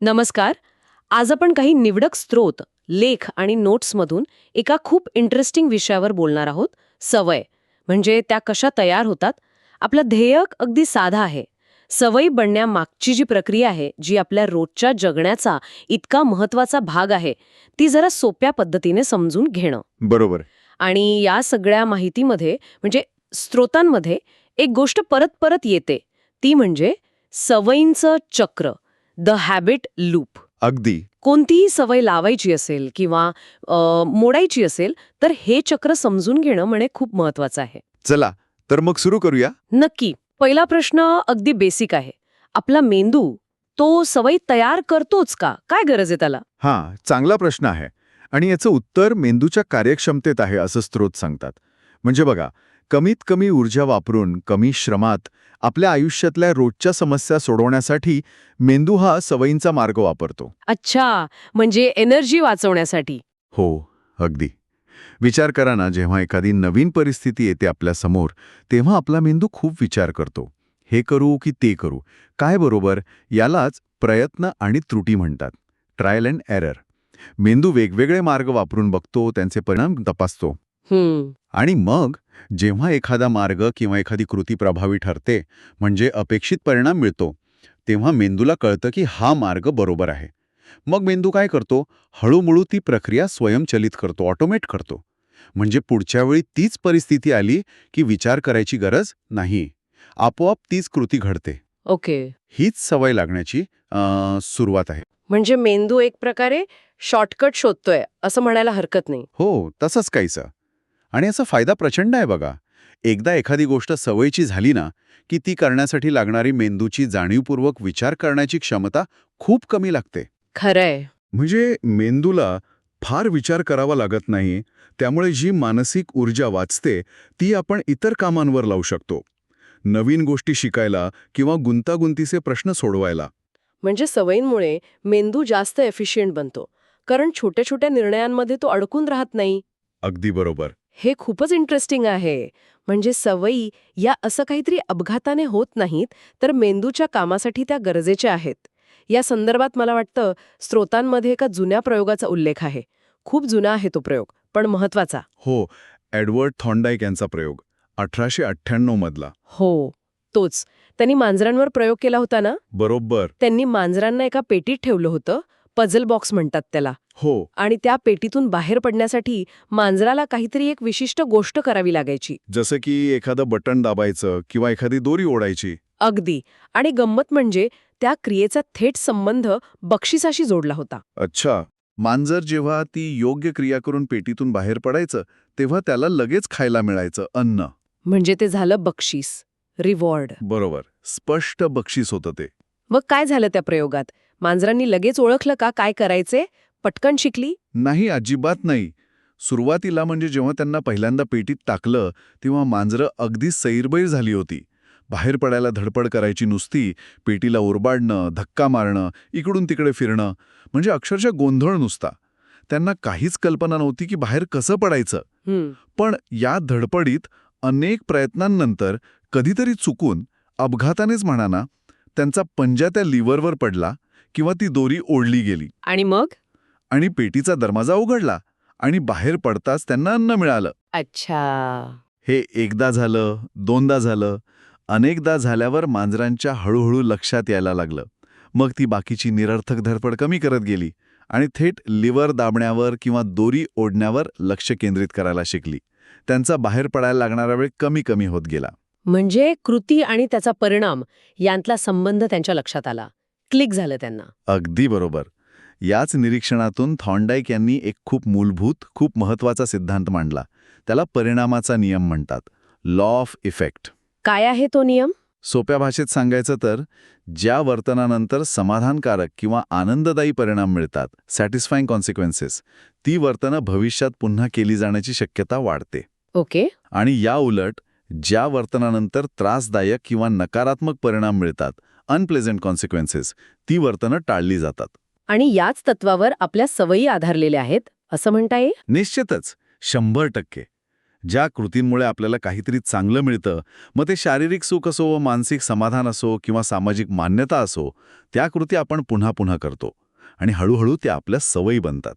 नमस्कार. आज आपण काही निवडक स्रोत, लेख आणि नोट्समधून एका खूप इंटरेस्टिंग विषयावर बोलणार आहोत. सवय म्हणजे त्या कशा तयार होतात. आपलं ध्येय अगदी साधा आहे. सवयी बनण्यामागची जी प्रक्रिया आहे, जी आपल्या रोजच्या जगण्याचा इतका महत्वाचा भाग आहे, ती जरा सोप्या पद्धतीने समजून घेणं. बरोबर. आणि या सगळ्या माहितीमध्ये म्हणजे स्रोतांमध्ये एक गोष्ट परत परत येते, ती म्हणजे सवयींचं चक्र, द हॅबिट लूप. अगदी. कोणतीही सवय लावायची असेल किंवा मोडायची असेल तर हे चक्र समजून घेणं म्हणजे खूप महत्वाचं आहे. चला तर मग सुरू करूया. नक्की. पहिला प्रश्न अगदी बेसिक आहे. आपला मेंदू तो सवयी तयार करतोच का? काय गरज आहे त्याला? हां, चांगला प्रश्न आहे. आणि याचं उत्तर मेंदूच्या कार्यक्षमतेत आहे असं स्रोत सांगतात. म्हणजे बघा, कमीत कमी ऊर्जा वापरून कमी श्रमात आपल्या आयुष्यातल्या रोजच्या समस्या सोडवण्यासाठी मेंदू हा सवयींचा मार्ग वापरतो. अच्छा, म्हणजे एनर्जी वाचवण्यासाठी. हो, अगदी. विचार करा ना, जेव्हा एखादी नवीन परिस्थिती येते आपल्या समोर, तेव्हा आपला मेंदू खूप विचार करतो. हे करू की ते करू? काय बरोबर? यालाच प्रयत्न आणि त्रुटी म्हणतात. Trial and error. मेंदू वेगवेगळे मार्ग वापरून बघतो, त्यांचे परिणाम तपासतो. आणि मग जेव्हा एखादा मार्ग किंवा एखादी कृती प्रभावी ठरते, म्हणजे अपेक्षित परिणाम मिळतो, तेव्हा मेंदूला कळतं की हा मार्ग बरोबर आहे. मग मेंदू काय करतो? हळूहळू ती प्रक्रिया स्वयंचलित करतो, ऑटोमेट करतो. म्हणजे पुढच्या वेळी तीच परिस्थिती आली की विचार करायची गरज नाही. आपोआप तीच कृती घडते. ओके. हीच सवय लागण्याची सुरुवात आहे. म्हणजे मेंदू एक प्रकारे शॉर्टकट शोधतोय असं म्हणायला हरकत नाही. हो, तसंच काहीसं. आणि याचा फायदा प्रचंड आहे बघा. एकदा एखादी गोष्ट सवयीची झाली ना, की ती करण्यासाठी लागणारी मेंदूची जाणीवपूर्वक विचार करण्याची क्षमता खूप कमी लागते. खरंय. म्हणजे मेंदूला फार विचार करावा लागत नाही, त्यामुळे जी मानसिक ऊर्जा वाचते ती आपण इतर कामांवर लावू शकतो. नवीन गोष्टी शिकायला किंवा गुंतागुंतीचे प्रश्न सोडवायला. म्हणजे सवयींमुळे मेंदू जास्त एफिशियंट बनतो, कारण छोट्या छोट्या निर्णयांमध्ये तो अडकून राहत नाही. अगदी बरोबर. हे खूपच इंटरेस्टिंग आहे. म्हणजे सवयी या असं काहीतरी अपघाताने होत नाहीत, तर मेंदूच्या कामासाठी त्या गरजेच्या आहेत. या संदर्भात मला वाटतं स्रोतांमध्ये एका जुन्या प्रयोगाचा उल्लेख आहे. खूप जुना आहे तो प्रयोग, पण महत्वाचा. हो, एडवर्ड थॉर्नडाईक यांचा प्रयोग 1898 मधला. हो, तोच. त्यांनी मांजरांवर प्रयोग केला होता ना? बरोबर. त्यांनी मांजरांना एका पेटीत ठेवलं होतं, पझल बॉक्स म्हणतात त्याला. हो. आणि त्या पेटीतून बाहेर पडण्यासाठी मांजराला काहीतरी एक विशिष्ट गोष्ट करावी लागायची. जसं की एखादं बटन दाबायचं किंवा एखादी दोरी ओढायची. अगदी. आणि गंमत म्हणजे त्या क्रियेचा थेट संबंध बक्षिसाशी जोडला होता. अच्छा. मांजर जेव्हा ती योग्य क्रिया करून पेटीतून बाहेर पडायचं, तेव्हा त्याला लगेच खायला मिळायचं अन्न. म्हणजे ते झालं बक्षीस, रिवॉर्ड. बरोबर. स्पष्ट बक्षीस होतं ते. मग काय झालं त्या प्रयोगात? मांजरांनी लगेच ओळखलं का काय करायचे? पटकन शिकली? नाही, अजिबात नाही. सुरुवातीला म्हणजे जेव्हा त्यांना पहिल्यांदा पेटीत टाकलं, तेव्हा मांजरं अगदी सैरबैर झाली होती. बाहेर पडायला धडपड करायची नुसती, पेटीला ओरबाडणं, धक्का मारणं, इकडून तिकडे फिरणं, म्हणजे अक्षरशः गोंधळ नुसता. त्यांना काहीच कल्पना नव्हती की बाहेर कसं पडायचं. पण या धडपडीत अनेक प्रयत्नांनंतर कधीतरी चुकून, अपघातानेच म्हणा ना, त्यांचा पंजा त्या लिव्हरवर पडला किंवा ती दोरी ओढली गेली. आणि मग? आणि पेटीचा दरवाजा उघडला आणि बाहेर पडताच त्यांना अन्न मिळालं. अच्छा. हे एकदा झालं, दोनदा झालं. अनेकदा झाल्यावर मांजरांच्या हळूहळू लक्षात यायला लागलं. मग ती बाकीची निरर्थक धडपड कमी करत गेली आणि थेट लिव्हर दाबण्यावर किंवा दोरी ओढण्यावर लक्ष केंद्रित करायला शिकली. त्यांचा बाहेर पडायला लागणारा वेळ कमी कमी होत गेला. म्हणजे कृती आणि त्याचा परिणाम यांतला संबंध त्यांच्या लक्षात आला. क्लिक झालं त्यांना. अगदी बरोबर. याच निरीक्षणातून थॉर्नडाईक यांनी एक खूप मूलभूत, खूप महत्वाचा सिद्धांत मांडला. त्याला परिणामाचा नियम म्हणतात. Law of effect. काय आहे तो नियम? सोप्या भाषेत सांगायचं तर, ज्या वर्तनानंतर समाधानकारक किंवा आनंददायी परिणाम मिळतात, सॅटिस्फाईंग कॉन्सिक्वेन्सेस, ती वर्तनं भविष्यात पुन्हा केली जाण्याची शक्यता वाढते. ओके. आणि या उलट, ज्या वर्तनानंतर त्रासदायक किंवा नकारात्मक परिणाम मिळतात, अनप्लेझंट कॉन्सिक्वेन्सेस, ती वर्तनं टाळली जातात. आणि याच तत्वावर आपल्या सवयी आधारलेल्या आहेत असं म्हणता येईल? निश्चितच, 100%. ज्या कृतींमुळे आपल्याला काहीतरी चांगलं मिळतं, मग ते शारीरिक सुख असो, मानसिक समाधान असो किंवा सामाजिक मान्यता असो, त्या कृती आपण पुन्हा पुन्हा करतो आणि हळूहळू त्या आपल्या सवयी बनतात.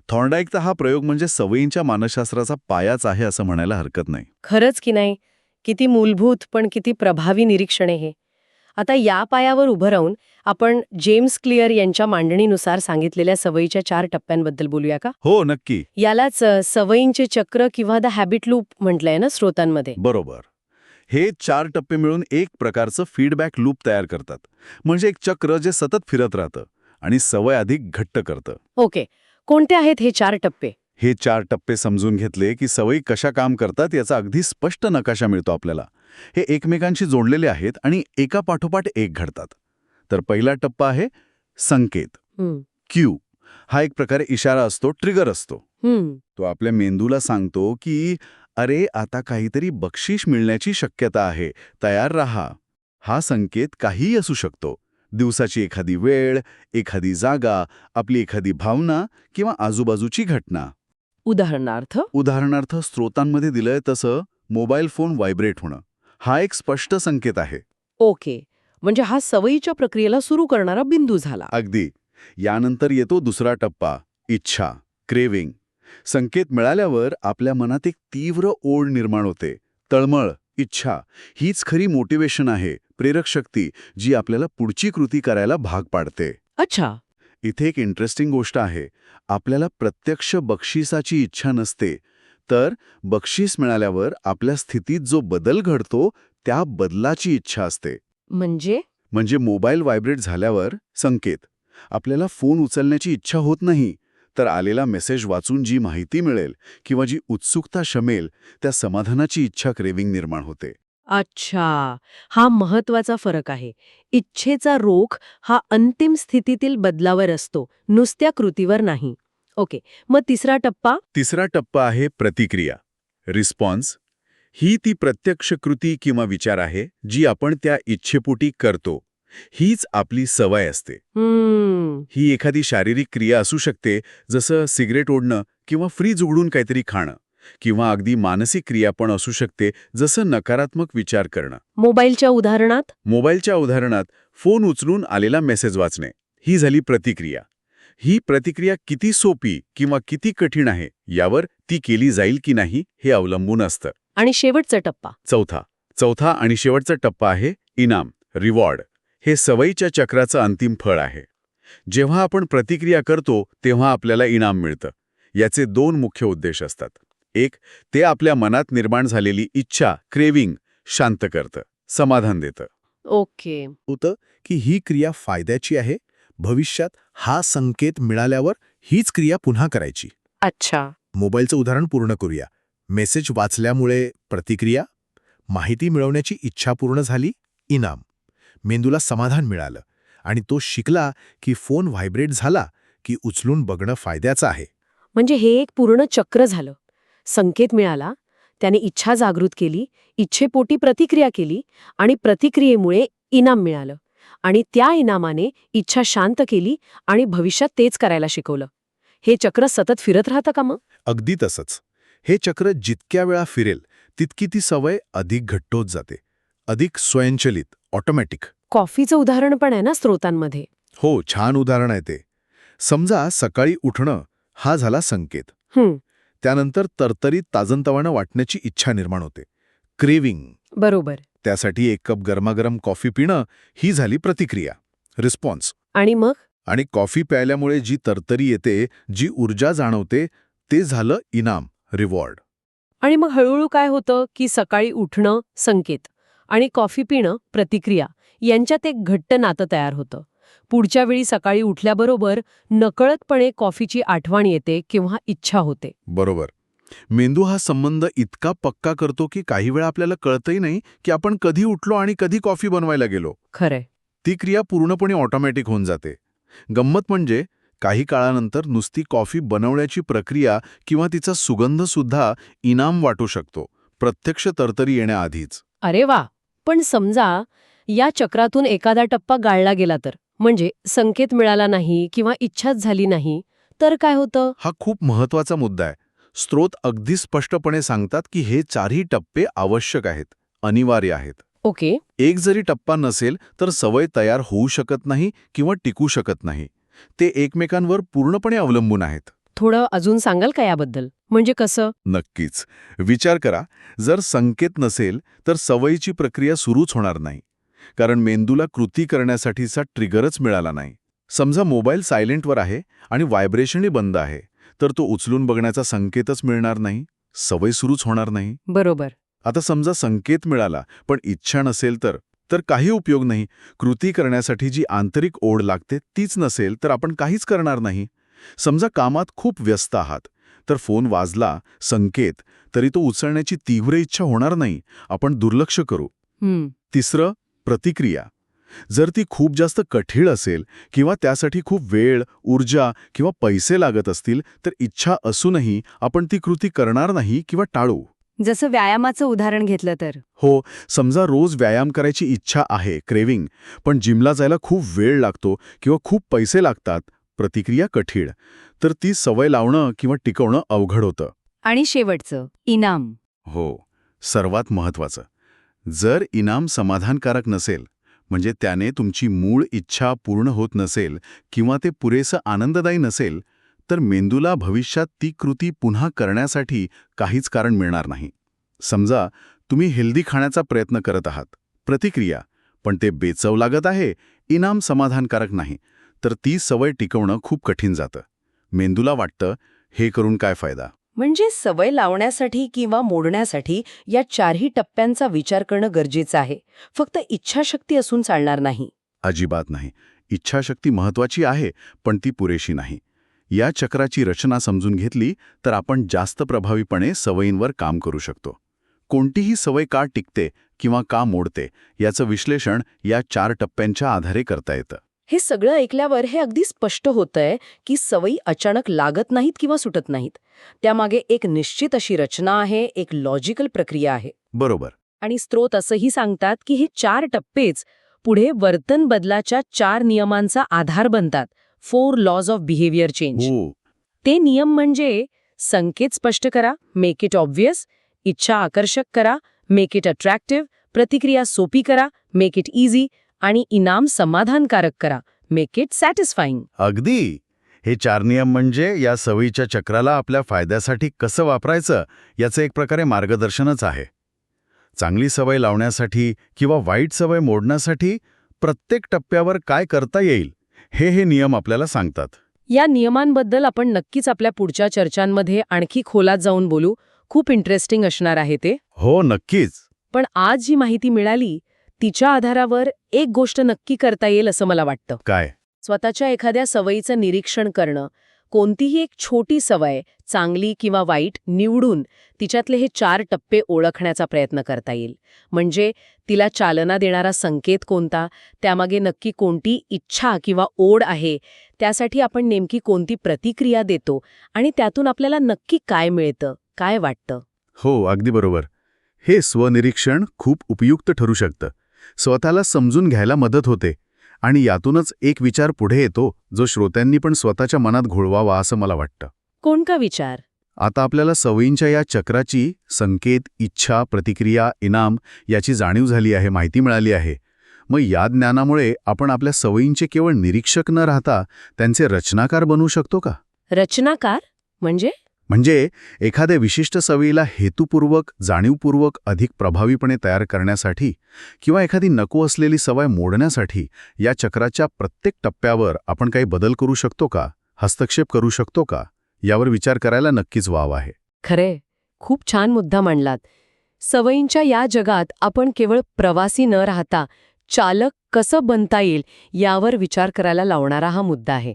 थॉर्नडाईकचा हा प्रयोग म्हणजे सवयींच्या मानसशास्त्राचा पायाच आहे असं म्हणायला हरकत नाही. खरंच की नाही? किती मूलभूत पण किती प्रभावी निरीक्षण आहे हे. आता या पायावर उभं राहून आपण जेम्स क्लिअर यांच्या मांडणीनुसार सांगितलेल्या सवयीच्या 4 टप्प्यांबद्दल बोलूया का? हो, नक्की. यालाच सवयींचे चक्र किंवा द हॅबिट लूप म्हटलंय ना स्रोतांमध्ये. बरोबर. हे 4 टप्पे मिळून एक प्रकारचं फीडबॅक लूप तयार करतात. म्हणजे एक चक्र जे सतत फिरत राहतं आणि सवय अधिक घट्ट करतं. ओके. कोणते आहेत हे 4 टप्पे? हे 4 टप्पे समजून घेतले की सवयी कशा काम करतात याचा अगदी स्पष्ट नकाशा मिळतो आपल्याला. हे एकमेकांशी जोडलेले आहेत आणि एकापाठोपाठ एक घडतात. तर पहिला टप्पा आहे संकेत. हं. क्यू. हा एक प्रकारे इशारा असतो, ट्रिगर असतो. हं. तो आपल्या मेंदूला सांगतो की अरे आता काहीतरी बक्षीस मिळण्याची शक्यता आहे, तयार राहा. हा संकेत काहीही असू शकतो. दिवसाची एखादी वेळ, एखादी जागा, आपली एखादी भावना किंवा आजूबाजूची घटना. उदाहरणार्थ? उदाहरणार्थ स्रोतांमध्ये दिलंय तसं मोबाईल फोन व्हायब्रेट होणं हा एक स्पष्ट संकेत आहे. ओके. म्हणजे हा सवयीच्या प्रक्रियेला सुरू करणारा बिंदू झाला. अगदी. यानंतर येतो दुसरा टप्पा, इच्छा, क्रेविंग. संकेत मिळाल्यावर आपल्या मनात एक तीव्र ओढ निर्माण होते. तळमळ, इच्छा हीच खरी मोटिवेशन आहे, प्रेरक शक्ती जी आपल्याला पुढची कृती करायला भाग पाडते. अच्छा. इथे एक इंटरेस्टिंग गोष्ट आहे. आपल्याला प्रत्यक्ष बक्षिसाची इच्छा नसते, तर बक्षीस मिळाल्यावर आपल्या स्थितीत जो बदल घडतो त्या बदलाची इच्छा असते. म्हणजे मोबाईल व्हायब्रेट झाल्यावर संकेत. आपल्याला फोन उचलण्याची इच्छा होत नाही, तर आलेला मेसेज वाचून जी माहिती मिळेल किंवा जी उत्सुकता शमेल त्या समाधानाची इच्छा क्रेविंग निर्माण होते. अच्छा. हा महत्वाचा फरक आहे. इच्छेचा रोख हा अंतिम स्थितीतील बदलावर असतो, नुसत्या कृतीवर नाही. ओके. मग तिसरा टप्पा? तिसरा टप्पा आहे प्रतिक्रिया, रिस्पॉन्स. ही ती प्रत्यक्ष कृती किंवा विचार आहे जी आपण त्या इच्छेपोटी करतो. हीच आपली सवय असते. ही एखादी शारीरिक क्रिया असू शकते, जसं सिगरेट ओढणं किंवा फ्रीज उघडून काहीतरी खाणं, किंवा अगदी मानसिक क्रिया पण असू शकते, जसं नकारात्मक विचार करणं. मोबाईलच्या उदाहरणात? मोबाईलच्या उदाहरणात फोन उचलून आलेला मेसेज वाचणे ही झाली प्रतिक्रिया. ही प्रतिक्रिया किती सोपी किंवा किती कठीण आहे यावर ती केली जाईल की नाही हे अवलंबून असतं. आणि शेवटचा टप्पा? चौथा आणि शेवटचा टप्पा आहे इनाम, रिवॉर्ड. हे सवयीच्या चक्राचं अंतिम फळ आहे. जेव्हा आपण प्रतिक्रिया करतो तेव्हा आपल्याला इनाम मिळतं. याचे 2 मुख्य उद्देश असतात. एक, ते आपल्या मनात निर्माण झालेली इच्छा, क्रेविंग शांत करतं, समाधान देतं. ओके. होतं की ही क्रिया फायद्याची आहे, भविष्यात हा संकेत मिळाल्यावर हीच क्रिया पुन्हा करायची. अच्छा. मोबाईलचं उदाहरण पूर्ण करूया. मेसेज वाचल्यामुळे प्रतिक्रिया, माहिती मिळवण्याची इच्छा पूर्ण झाली, इनाम. मेंदूला समाधान मिळालं आणि तो शिकला की फोन व्हायब्रेट झाला की उचलून बघणं फायद्याचं आहे. म्हणजे हे एक पूर्ण चक्र झालं. संकेत मिळाला, त्याने इच्छा जागृत केली, इच्छेपोटी प्रतिक्रिया केली आणि प्रतिक्रियेमुळे इनाम मिळालं आणि त्या इनामाने इच्छा शांत केली आणि भविष्यात तेच करायला शिकवलं. हे चक्र सतत फिरत राहतं का मग? अगदी तसंच. हे चक्र जितक्या वेळा फिरेल तितकी ती सवय अधिक घट्ट होत जाते, अधिक स्वयंचलित, ऑटोमॅटिक. कॉफीचं उदाहरण पण आहे ना स्रोतांमध्ये? हो, छान उदाहरण आहे ते. समजा सकाळी उठणं हा झाला संकेत. त्यानंतर तरतरीत ताजंतवानं वाटण्याची इच्छा निर्माण होते, क्रेविंग. बरोबर. त्यासाठी 1 कप गरमागरम कॉफी पिणं ही झाली प्रतिक्रिया, रिस्पॉन्स. आणि मग? आणि कॉफी प्यायल्यामुळे जी तरतरी येते, जी ऊर्जा जाणवते, ते झालं इनाम, रिवॉर्ड. आणि मग हळूहळू काय होतं की सकाळी उठणं संकेत आणि कॉफी पिणं प्रतिक्रिया यांच्यात एक घट्ट नातं तयार होतं. पुढच्या वेळी सकाळी उठल्याबरोबर नकळतपणे कॉफीची आठवण येते किंवा इच्छा होते. बरोबर. मेंदू हा संबंध इतका पक्का करतो की काही वेळा आपल्याला कळतही नाही की आपण कधी उठलो आणि कधी कॉफी बनवायला गेलो. खरंय. ती क्रिया पूर्णपणे ऑटोमॅटिक होऊन जाते. गंमत म्हणजे काही काळानंतर नुसती कॉफी बनवण्याची प्रक्रिया किंवा तिचा सुगंध सुद्धा इनाम वाटू शकतो, प्रत्यक्ष तरतरी येण्याआधीच. अरे वा. पण समजा या चक्रातून एखादा टप्पा गाळला गेला तर, म्हणजे संकेत मिळाला नाही किंवा इच्छाच झाली नाही, तर काय होतं? हा खूप महत्वाचा मुद्दा आहे. स्रोत अगदी स्पष्टपणे सांगतात की हे चारही टप्पे आवश्यक आहेत, अनिवार्य आहेत. ओके. एक जरी टप्पा नसेल तर सवय तयार होऊ शकत नाही किंवा टिकू शकत नाही. ते एकमेकांवर पूर्णपणे अवलंबून आहेत. थोडं अजून सांगाल का याबद्दल? म्हणजे कसं? नक्कीच. विचार करा, जर संकेत नसेल तर सवयीची प्रक्रिया सुरूच होणार नाही. कारण मेंदूला कृती करण्यासाठीचा ट्रिगरच मिळाला नाही. समजा मोबाईल सायलेंटवर आहे आणि व्हायब्रेशनही बंद आहे, तर तो उचलून बघण्याचा संकेतच मिळणार नाही, सवय सुरूच होणार नाही. बरोबर. आता समजा संकेत मिळाला पण इच्छा नसेल तर काही उपयोग नाही. कृती करण्यासाठी जी आंतरिक ओढ लागते तीच नसेल तर आपण काहीच करणार नाही. समजा कामात खूप व्यस्त आहात, तर फोन वाजला, संकेत, तरी तो उचलण्याची तीव्र इच्छा होणार नाही, आपण दुर्लक्ष करू. तिसरं, प्रतिक्रिया. जर ती खूप जास्त कठीण असेल किंवा त्यासाठी खूप वेळ, ऊर्जा किंवा पैसे लागत असतील तर इच्छा असूनही आपण ती कृती करणार नाही किंवा टाळू. जसं व्यायामाचं उदाहरण घेतलं तर? हो, समजा रोज व्यायाम करायची इच्छा आहे, क्रेविंग, पण जिमला जायला खूप वेळ लागतो किंवा खूप पैसे लागतात, प्रतिक्रिया कठीण, तर ती सवय लावणं किंवा टिकवणं अवघड होतं. आणि शेवटचं, इनाम. हो, सर्वात महत्त्वाचं. जर इनाम समाधानकारक नसेल, म्हणजे त्याने तुमची मूळ इच्छा पूर्ण होत नसेल किंवा ते पुरेसं आनंददायी नसेल, तर मेंदूला भविष्यात ती कृती पुन्हा करण्यासाठी काहीच कारण मिळणार नाही. समजा तुम्ही हेल्दी खाण्याचा प्रयत्न करत आहात, प्रतिक्रिया, पण ते बेचव लागत आहे, इनाम समाधानकारक नाही, तर ती सवय टिकवणं खूप कठीण जातं. मेंदूला वाटतं, हे करून काय फायदा? म्हणजे सवय लावण्यासाठी किंवा मोडण्यासाठी या चारही टप्प्यांचा विचार करणं गरजेचं आहे. फक्त इच्छाशक्ती असून चालणार नाही. अजिबात नाही. इच्छाशक्ती महत्वाची आहे, पण ती पुरेशी नाही. या चक्राची रचना समजून घेतली तर आपण जास्त प्रभावीपणे सवयींवर काम करू शकतो. कोणतीही सवय का टिकते किंवा का मोडते याचं विश्लेषण या 4 टप्प्यांच्या आधारे करता येतं. हे सगळं ऐकल्यावर हे अगदी स्पष्ट होतंय की सवयी अचानक लागत नाहीत किंवा सुटत नाहीत. त्यामागे एक निश्चित अशी रचना आहे, एक लॉजिकल प्रक्रिया आहे. बरोबर. आणि स्रोत असंही सांगतात की हे 4 टप्पेच पुढे वर्तन बदलाच्या 4 नियमांचा आधार बनतात. 4 लॉज ऑफ बिहेवियर चेंज. हो, ते नियम म्हणजे संकेत स्पष्ट करा, मेक इट ऑब्व्हियस, इच्छा आकर्षक करा, मेक इट अट्रॅक्टिव्ह, प्रतिक्रिया सोपी करा, मेक इट इझी, आणि इनाम समाधानकारक करा, मेक इट सॅटिस्फाईंग. अगदी. हे 4 नियम म्हणजे या सवयीच्या चक्राला आपल्या फायद्यासाठी कसं वापरायचं याचं एक प्रकारे मार्गदर्शनच आहे. चांगली सवय लावण्यासाठी किंवा वाईट सवय मोडण्यासाठी प्रत्येक टप्प्यावर काय करता येईल हे नियम आपल्याला सांगतात. या नियमांबद्दल आपण नक्कीच आपल्या पुढच्या चर्चांमध्ये आणखी खोलात जाऊन बोलू. खूप इंटरेस्टिंग असणार आहे ते. हो, नक्कीच. पण आज जी माहिती मिळाली तिच्या आधारावर एक गोष्ट नक्की करता येईल असं मला वाटतं. काय? स्वतःच्या एखाद्या सवयीचं निरीक्षण करणं, कोणतीही एक छोटी सवय, चांगली किंवा वाईट, निवडून तिच्यातले हे 4 टप्पे ओळखण्याचा प्रयत्न करता येईल. म्हणजे तिला चालना देणारा संकेत कोणता, त्यामागे नक्की कोणती इच्छा किंवा ओढ आहे, त्यासाठी आपण नेमकी कोणती प्रतिक्रिया देतो आणि त्यातून आपल्याला नक्की काय मिळतं, काय वाटतं. हो, अगदी बरोबर. हे स्वनिरीक्षण खूप उपयुक्त ठरू शकतं. स्वतःला समजून घ्यायला मदत होते आणि यातूनच एक विचार पुढे येतो जो श्रोत्यांनी पण स्वतःच्या मनात घोळवावा असं मला वाटतं. कोणता विचार? आता आपल्याला सवयींच्या या चक्राची संकेत, इच्छा, प्रतिक्रिया, इनाम याची जाणीव झाली आहे, माहिती मिळाली आहे. मग या ज्ञानामुळे आपण आपल्या सवयींचे केवळ निरीक्षक न राहता त्यांचे रचनाकार बनवू शकतो का? रचनाकार म्हणजे एखाद्या विशिष्ट सवयीला हेतुपूर्वक, जाणीवपूर्वक अधिक प्रभावीपणे तयार करण्यासाठी किंवा एखादी नको असलेली सवय मोडण्यासाठी या चक्राच्या प्रत्येक टप्प्यावर आपण काही बदल करू शकतो का? हस्तक्षेप करू शकतो का? यावर विचार करायला नक्कीच वाव आहे. खरे, खूप छान मुद्दा मांडलात. सवयींच्या या जगात आपण केवळ प्रवासी न राहता चालक कसं बनता येईल यावर विचार करायला लावणारा हा मुद्दा आहे.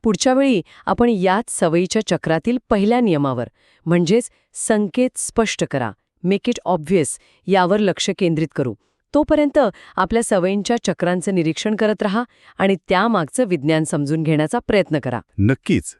पुढच्या वेळी आपण याच सवयीच्या चक्रातील पहिल्या नियमावर, म्हणजेच संकेत स्पष्ट करा, मेक इट ऑब्व्हियस, यावर लक्ष केंद्रित करू. तोपर्यंत आपल्या सवयींच्या चक्रांचं निरीक्षण करत रहा आणि त्यामागचं विज्ञान समजून घेण्याचा प्रयत्न करा. नक्कीच.